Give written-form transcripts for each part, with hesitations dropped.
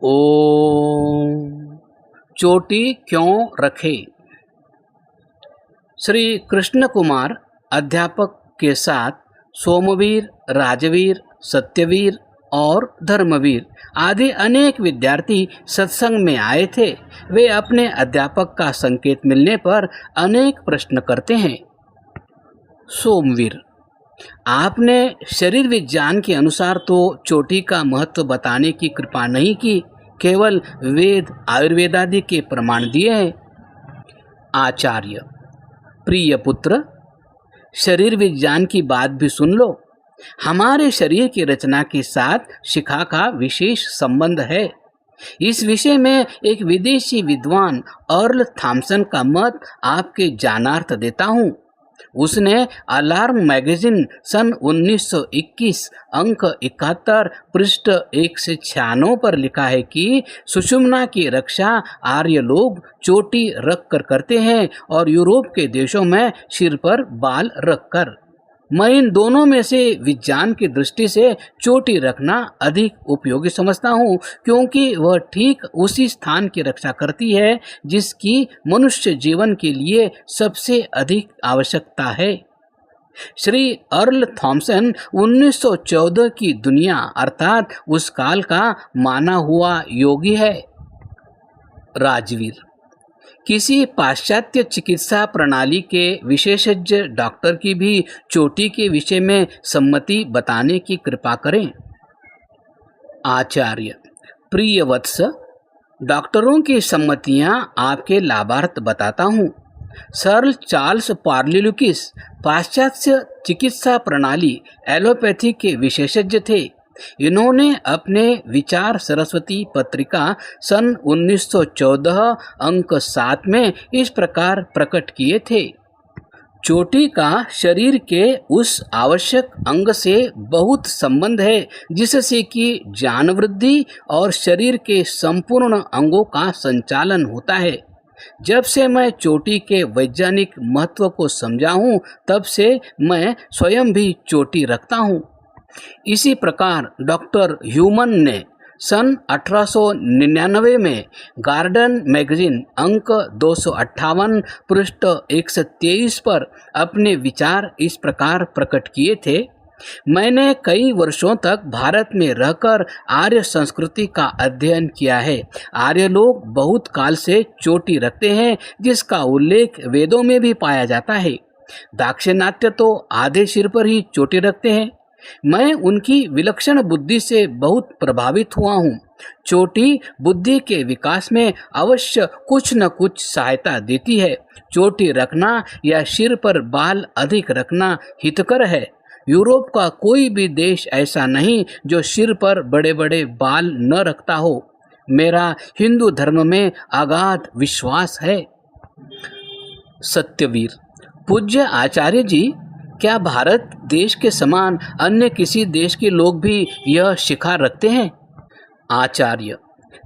ओम। चोटी क्यों रखे? श्री कृष्ण कुमार अध्यापक के साथ सोमवीर, राजवीर, सत्यवीर और धर्मवीर आदि अनेक विद्यार्थी सत्संग में आए थे। वे अपने अध्यापक का संकेत मिलने पर अनेक प्रश्न करते हैं। सोमवीर: आपने शरीर विज्ञान के अनुसार तो चोटी का महत्व बताने की कृपा नहीं की, केवल वेद आयुर्वेद आदि के प्रमाण दिए हैं। आचार्य: प्रिय पुत्र, शरीर विज्ञान की बात भी सुन लो। हमारे शरीर की रचना के साथ शिखा का विशेष संबंध है। इस विषय में एक विदेशी विद्वान अर्ल थॉमसन का मत आपके जानार्थ देता हूँ। उसने अलार्म मैगजीन सन 1921 अंक 71 पृष्ठ 196 पर लिखा है कि सुषुम्ना की रक्षा आर्य लोग चोटी रख कर करते हैं और यूरोप के देशों में सिर पर बाल रखकर। मैं इन दोनों में से विज्ञान की दृष्टि से चोटी रखना अधिक उपयोगी समझता हूँ, क्योंकि वह ठीक उसी स्थान की रक्षा करती है जिसकी मनुष्य जीवन के लिए सबसे अधिक आवश्यकता है। श्री अर्ल थॉमसन 1914 की दुनिया अर्थात उस काल का माना हुआ योगी है। राजवीर: किसी पाश्चात्य चिकित्सा प्रणाली के विशेषज्ञ डॉक्टर की भी चोटी के विषय में सम्मति बताने की कृपा करें। आचार्य: प्रिय वत्स, डॉक्टरों की सम्मतियां आपके लाभार्थ बताता हूँ। सर चार्ल्स पार्लिलुकिस पाश्चात्य चिकित्सा प्रणाली एलोपैथी के विशेषज्ञ थे। इन्होंने अपने विचार सरस्वती पत्रिका सन 1914 अंक 7 में इस प्रकार प्रकट किए थे। चोटी का शरीर के उस आवश्यक अंग से बहुत संबंध है जिससे कि ज्ञान वृद्धि और शरीर के संपूर्ण अंगों का संचालन होता है। जब से मैं चोटी के वैज्ञानिक महत्व को समझा हूँ, तब से मैं स्वयं भी चोटी रखता हूँ। इसी प्रकार डॉक्टर ह्यूमन ने सन 1899 में गार्डन मैगजीन अंक 258 पृष्ठ 123 पर अपने विचार इस प्रकार प्रकट किए थे। मैंने कई वर्षों तक भारत में रहकर आर्य संस्कृति का अध्ययन किया है। आर्य लोग बहुत काल से चोटी रखते हैं, जिसका उल्लेख वेदों में भी पाया जाता है। दाक्षिणात्य तो आधे सिर पर ही चोटी रखते हैं। मैं उनकी विलक्षण बुद्धि से बहुत प्रभावित हुआ हूँ। चोटी बुद्धि के विकास में अवश्य कुछ न कुछ सहायता देती है। चोटी रखना या सिर पर बाल अधिक रखना हितकर है। यूरोप का कोई भी देश ऐसा नहीं जो सिर पर बड़े बड़े बाल न रखता हो। मेरा हिंदू धर्म में अगाध विश्वास है। सत्यवीर: पूज्य आचार्य जी, क्या भारत देश के समान अन्य किसी देश के लोग भी यह शिखा रखते हैं? आचार्य: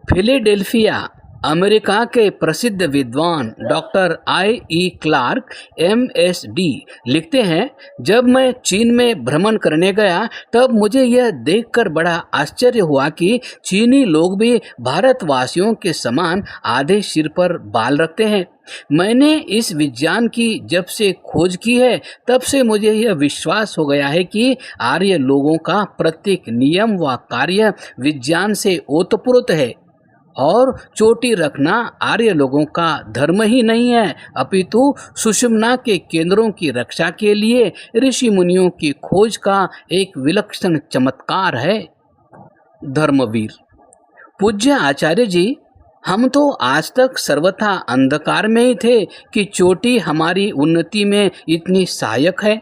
फिलाडेल्फिया अमेरिका के प्रसिद्ध विद्वान डॉक्टर I.E. क्लार्क MSD लिखते हैं, जब मैं चीन में भ्रमण करने गया तब मुझे यह देखकर बड़ा आश्चर्य हुआ कि चीनी लोग भी भारतवासियों के समान आधे सिर पर बाल रखते हैं। मैंने इस विज्ञान की जब से खोज की है, तब से मुझे यह विश्वास हो गया है कि आर्य लोगों का प्रत्येक नियम व कार्य विज्ञान से ओतप्रोत है और चोटी रखना आर्य लोगों का धर्म ही नहीं है, अपितु सुषुम्ना के केंद्रों की रक्षा के लिए ऋषि मुनियों की खोज का एक विलक्षण चमत्कार है। धर्मवीर: पूज्य आचार्य जी, हम तो आज तक सर्वथा अंधकार में ही थे कि चोटी हमारी उन्नति में इतनी सहायक है।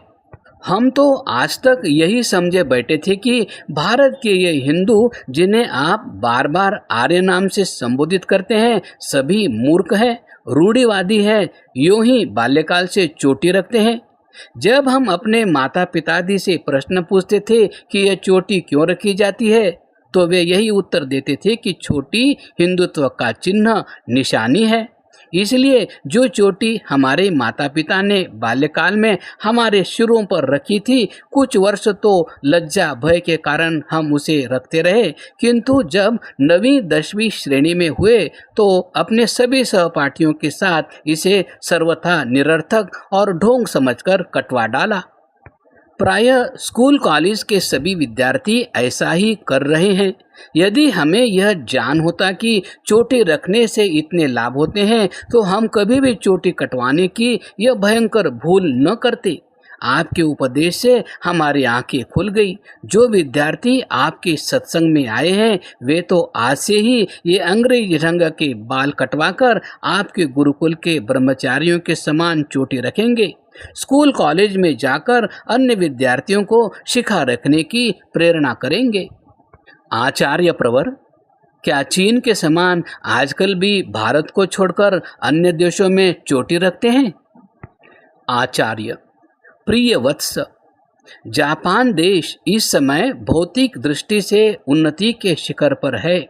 हम तो आज तक यही समझे बैठे थे कि भारत के ये हिंदू जिन्हें आप बार बार आर्य नाम से संबोधित करते हैं, सभी मूर्ख हैं, रूढ़िवादी हैं, यूं ही बाल्यकाल से चोटी रखते हैं। जब हम अपने माता पिताजी से प्रश्न पूछते थे कि यह चोटी क्यों रखी जाती है, तो वे यही उत्तर देते थे कि चोटी हिंदुत्व का चिन्ह निशानी है। इसलिए जो चोटी हमारे माता पिता ने बाल्यकाल में हमारे सिरों पर रखी थी, कुछ वर्ष तो लज्जा भय के कारण हम उसे रखते रहे, किंतु जब 9वीं 10वीं श्रेणी में हुए तो अपने सभी सहपाठियों के साथ इसे सर्वथा निरर्थक और ढोंग समझकर कटवा डाला। प्रायः स्कूल कॉलेज के सभी विद्यार्थी ऐसा ही कर रहे हैं। यदि हमें यह जान होता कि चोटी रखने से इतने लाभ होते हैं तो हम कभी भी चोटी कटवाने की यह भयंकर भूल न करते। आपके उपदेश से हमारी आंखें खुल गई। जो विद्यार्थी आपके सत्संग में आए हैं वे तो आज से ही ये अंग्रेजी ढंग के बाल कटवाकर आपके गुरुकुल के ब्रह्मचारियों के समान चोटी रखेंगे। स्कूल कॉलेज में जाकर अन्य विद्यार्थियों को शिखा रखने की प्रेरणा करेंगे। आचार्य प्रवर, क्या चीन के समान आजकल भी भारत को छोड़कर अन्य देशों में चोटी रखते हैं? आचार्य, प्रिय वत्स, जापान देश इस समय भौतिक दृष्टि से उन्नति के शिखर पर है।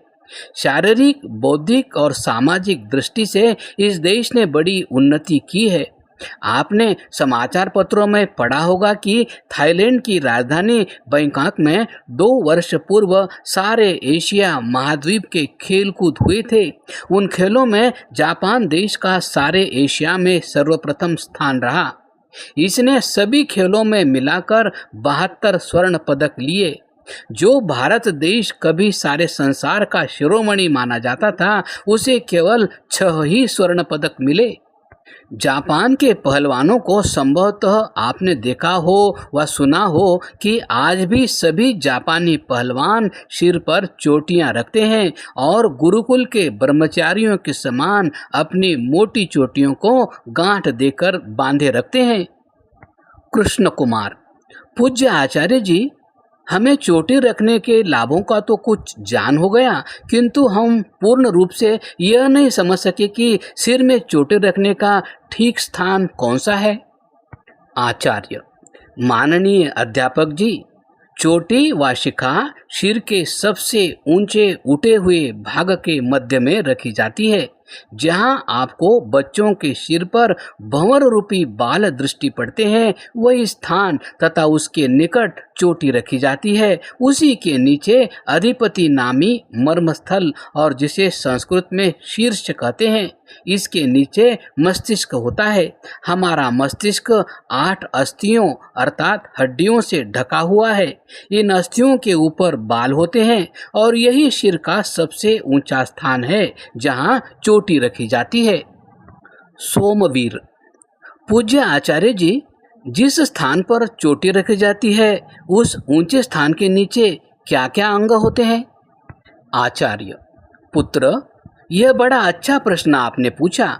शारीरिक, बौद्धिक और सामाजिक दृष्टि से इस देश ने बड़ी उन्नति की है। आपने समाचार पत्रों में पढ़ा होगा कि थाईलैंड की राजधानी बैंकॉक में 2 वर्ष पूर्व सारे एशिया महाद्वीप के खेल कूद हुए थे। उन खेलों में जापान देश का सारे एशिया में सर्वप्रथम स्थान रहा। इसने सभी खेलों में मिलाकर 72 स्वर्ण पदक लिए। जो भारत देश कभी सारे संसार का शिरोमणि माना जाता था, उसे केवल 6 ही स्वर्ण पदक मिले। जापान के पहलवानों को संभवतः आपने देखा हो व सुना हो कि आज भी सभी जापानी पहलवान सिर पर चोटियां रखते हैं और गुरुकुल के ब्रह्मचारियों के समान अपनी मोटी चोटियों को गांठ देकर बांधे रखते हैं। कृष्ण कुमार, पूज्य आचार्य जी, हमें चोटी रखने के लाभों का तो कुछ जान हो गया, किंतु हम पूर्ण रूप से यह नहीं समझ सके कि सिर में चोटी रखने का ठीक स्थान कौन सा है। आचार्य, माननीय अध्यापक जी, चोटी व शिखा सिर के सबसे ऊंचे उठे हुए भाग के मध्य में रखी जाती है। जहां आपको बच्चों के सिर पर भंवर रूपी बाल दृष्टि पड़ते हैं, वही स्थान तथा उसके निकट चोटी रखी जाती है। उसी के नीचे अधिपति नामी मर्मस्थल और जिसे संस्कृत में शीर्ष कहते हैं, इसके नीचे मस्तिष्क होता है। हमारा मस्तिष्क 8 अस्थियों अर्थात हड्डियों से ढका हुआ है। इन अस्थियों के ऊपर बाल होते हैं और यही सिर का सबसे ऊंचा स्थान है जहां चोटी रखी जाती है। सोमवीर, पूज्य आचार्य जी, जिस स्थान पर चोटी रखी जाती है उस ऊंचे स्थान के नीचे क्या क्या अंग होते हैं? आचार्य, पुत्र, यह बड़ा अच्छा प्रश्न आपने पूछा।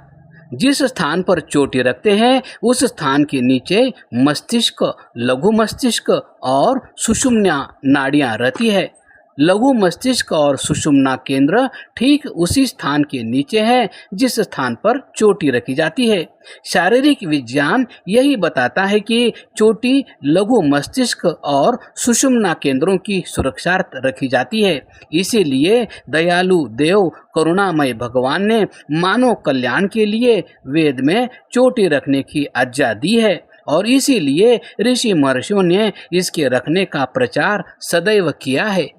जिस स्थान पर चोटी रखते हैं उस स्थान के नीचे मस्तिष्क, लघु मस्तिष्क और सुषुम्ना नाड़ियां रहती है। लघु मस्तिष्क और सुषुम्ना केंद्र ठीक उसी स्थान के नीचे है जिस स्थान पर चोटी रखी जाती है। शारीरिक विज्ञान यही बताता है कि चोटी लघु मस्तिष्क और सुषुम्ना केंद्रों की सुरक्षार्थ रखी जाती है। इसीलिए दयालु देव करुणामय भगवान ने मानव कल्याण के लिए वेद में चोटी रखने की आज्ञा दी है और इसीलिए ऋषि महर्षियों ने इसके रखने का प्रचार सदैव किया है।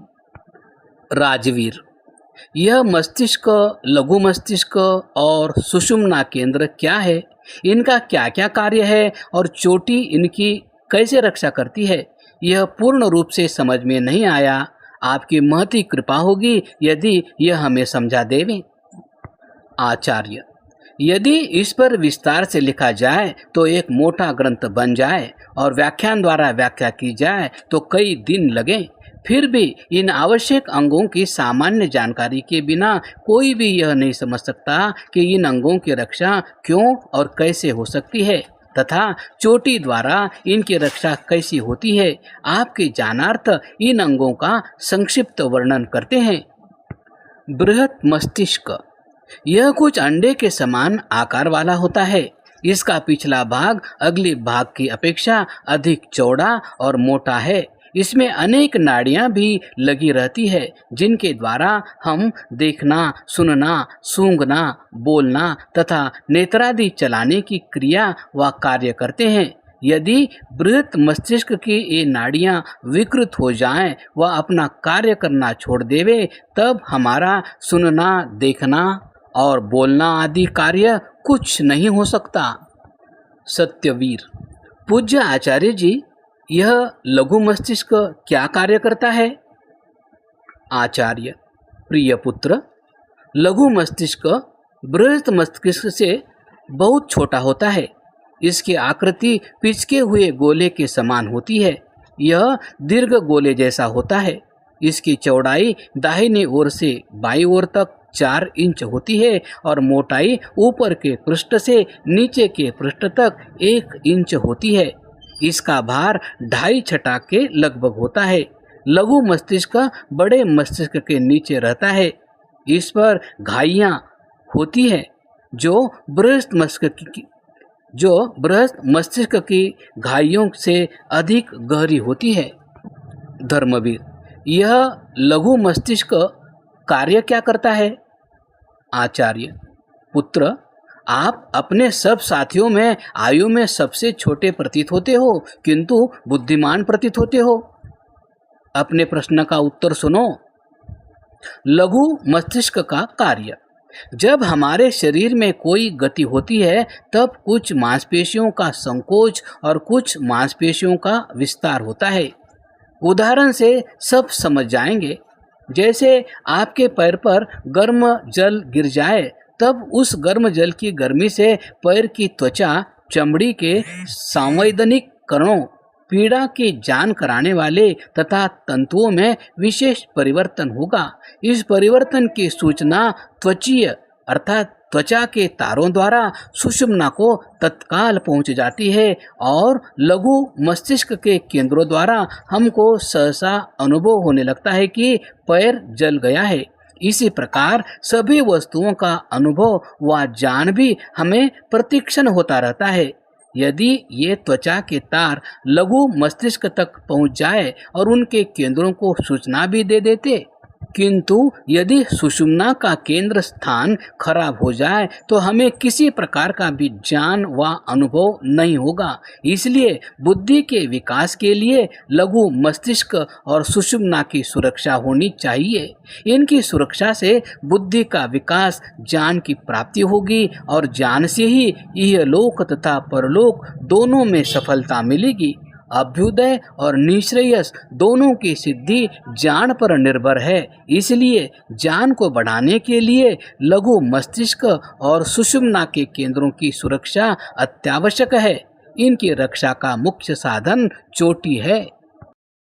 राजवीर, यह मस्तिष्क, लघु मस्तिष्क और सुषुम्ना केंद्र क्या है? इनका क्या क्या कार्य है और चोटी इनकी कैसे रक्षा करती है? यह पूर्ण रूप से समझ में नहीं आया। आपकी महती कृपा होगी यदि यह हमें समझा देवें। आचार्य, यदि इस पर विस्तार से लिखा जाए तो एक मोटा ग्रंथ बन जाए और व्याख्यान द्वारा व्याख्या की जाए तो कई दिन लगें। फिर भी इन आवश्यक अंगों की सामान्य जानकारी के बिना कोई भी यह नहीं समझ सकता कि इन अंगों की रक्षा क्यों और कैसे हो सकती है तथा चोटी द्वारा इनकी रक्षा कैसी होती है। आपके जानार्थ इन अंगों का संक्षिप्त वर्णन करते हैं। बृहत मस्तिष्क, यह कुछ अंडे के समान आकार वाला होता है। इसका पिछला भाग अगले भाग की अपेक्षा अधिक चौड़ा और मोटा है। इसमें अनेक नाड़ियाँ भी लगी रहती है जिनके द्वारा हम देखना, सुनना, सूंघना, बोलना तथा नेत्रादि चलाने की क्रिया व कार्य करते हैं। यदि बृहत मस्तिष्क की ये नाड़ियाँ विकृत हो जाएं व अपना कार्य करना छोड़ देवे, तब हमारा सुनना, देखना और बोलना आदि कार्य कुछ नहीं हो सकता। सत्यवीर: पूज्य आचार्य जी, यह लघु मस्तिष्क क्या कार्य करता है? आचार्य: प्रिय पुत्र, लघु मस्तिष्क बृहत मस्तिष्क से बहुत छोटा होता है। इसकी आकृति पिचके हुए गोले के समान होती है। यह दीर्घ गोले जैसा होता है। इसकी चौड़ाई दाहिनी ओर से बाईं ओर तक 4 इंच होती है और मोटाई ऊपर के पृष्ठ से नीचे के पृष्ठ तक 1 इंच होती है। इसका भार 2.5 छटा के लगभग होता है। लघु मस्तिष्क बड़े मस्तिष्क के नीचे रहता है। इस पर घाइयाँ होती है जो बृहत मस्तिष्क की घाइयों से अधिक गहरी होती है। धर्मवीर: यह लघु मस्तिष्क कार्य क्या करता है? आचार्य: पुत्र, आप अपने सब साथियों में आयु में सबसे छोटे प्रतीत होते हो, किंतु बुद्धिमान प्रतीत होते हो। अपने प्रश्न का उत्तर सुनो। लघु मस्तिष्क का कार्य: जब हमारे शरीर में कोई गति होती है तब कुछ मांसपेशियों का संकोच और कुछ मांसपेशियों का विस्तार होता है। उदाहरण से सब समझ जाएंगे। जैसे आपके पैर पर गर्म जल गिर जाए, तब उस गर्म जल की गर्मी से पैर की त्वचा, चमड़ी के संवैधानिक कणों, पीड़ा की जान कराने वाले तथा तंतुओं में विशेष परिवर्तन होगा। इस परिवर्तन की सूचना त्वचीय अर्थात त्वचा के तारों द्वारा सुषुम्ना को तत्काल पहुंच जाती है और लघु मस्तिष्क के केंद्रों द्वारा हमको सहसा अनुभव होने लगता है कि पैर जल गया है। इसी प्रकार सभी वस्तुओं का अनुभव व ज्ञान भी हमें प्रतिक्षण होता रहता है। यदि ये त्वचा के तार लघु मस्तिष्क तक पहुंच जाए और उनके केंद्रों को सूचना भी दे देते, किंतु यदि सुषुम्ना का केंद्र स्थान खराब हो जाए तो हमें किसी प्रकार का भी ज्ञान व अनुभव नहीं होगा। इसलिए बुद्धि के विकास के लिए लघु मस्तिष्क और सुषुम्ना की सुरक्षा होनी चाहिए। इनकी सुरक्षा से बुद्धि का विकास, ज्ञान की प्राप्ति होगी और ज्ञान से ही यह लोक तथा परलोक दोनों में सफलता मिलेगी। अभ्युदय और निश्रेयस दोनों की सिद्धि ज्ञान पर निर्भर है। इसलिए ज्ञान को बढ़ाने के लिए लघु मस्तिष्क और सुषुम्ना के केंद्रों की सुरक्षा अत्यावश्यक है। इनकी रक्षा का मुख्य साधन चोटी है।